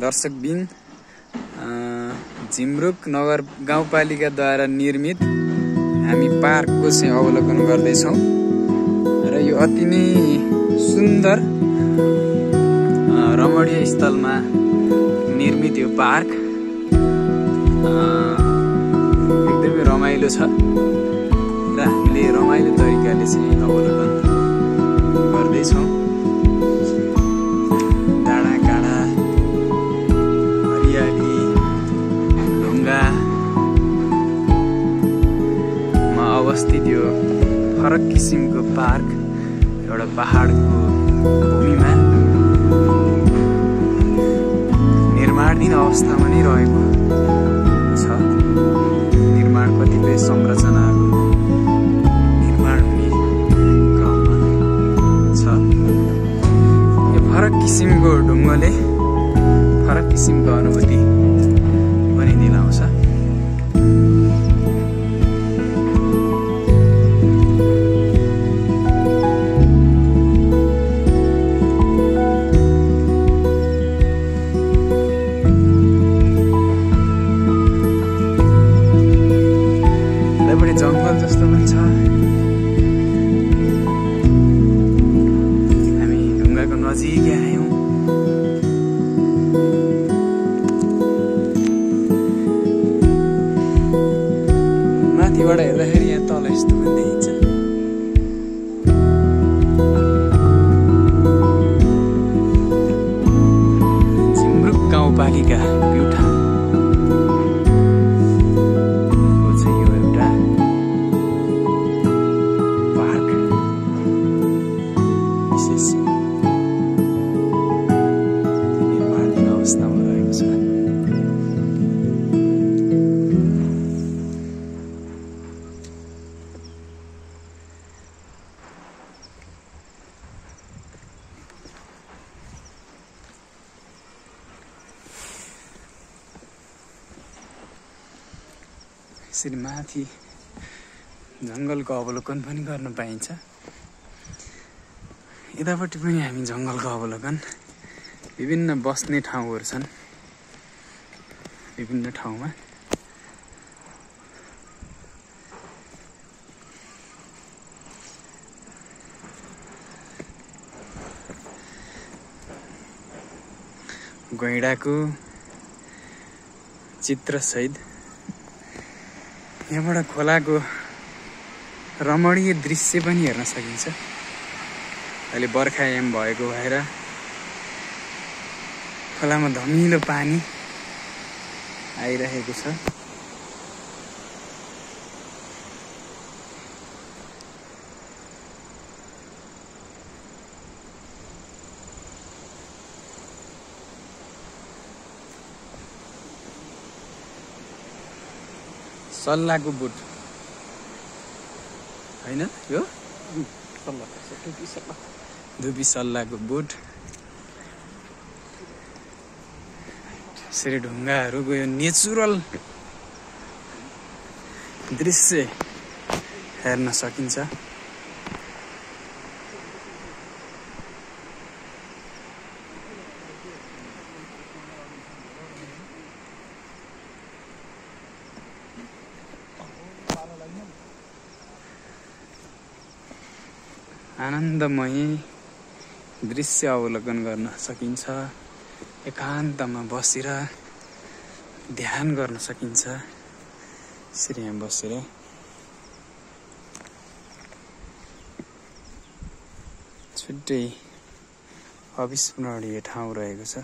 दर्शकबिन झिमरुक नगर गाउँपालिकाद्वारा निर्मित हामी पार्कको चाहिँ अवलोकन गर्दैछौँ र यो अति नै सुन्दर रमणीय स्थलमा निर्मित यो पार्क एकदमै रमाइलो छ र हामीले रमाइलो तरिकाले चाहिँ अवलोकन गर्दैछौँ। डाँडाकाँडा हरियाली ढुङ्गामा अवस्थित यो फरक किसिमको पार्क एउटा पहाडको भूमिमा निर्माणाधीन अवस्थामा नै रहेको छ। निर्माण कतिपय संरचनाहरू निर्माण हुने क्रममा छ। यो फरक किसिमको ढुङ्गाले फरक किसिमको अनुभूति पनि दिलाउँछ। जङ्गल जस्तो पनि छ। हामी ढुङ्गाको नजिकै आयौँ। माथिबाट हेर्दाखेरि यहाँ तल यस्तो पनि देखिन्छ। झिमरुक गाउँपालिका प्युठान निर्माणाधीन अवस्थामा रहेको छ। यसरी माथि जङ्गलको अवलोकन पनि गर्न पाइन्छ। यतापट्टि पनि हामी जङ्गलको अवलोकन विभिन्न बस्ने ठाउँहरू छन्। विभिन्न ठाउँमा गैंडाको चित्रसहित यहाँबाट खोलाको रमणीय दृश्य पनि हेर्न सकिन्छ। अहिले बर्खायाम भएको भएर खोलामा धमिलो पानी आइरहेको छ। सल्लाको बुट हैन यो धुपी सल्लाको बुट। यसरी ढुङ्गाहरूको यो नेचुरल दृश्य हेर्न सकिन्छ। आनन्दमय दृश्य अवलोकन गर्न सकिन्छ। एकान्तमा बसेर ध्यान गर्न सकिन्छ। यसरी यहाँ बसेर छुट्टै अविस्मरणीय ठाउँ रहेको छ।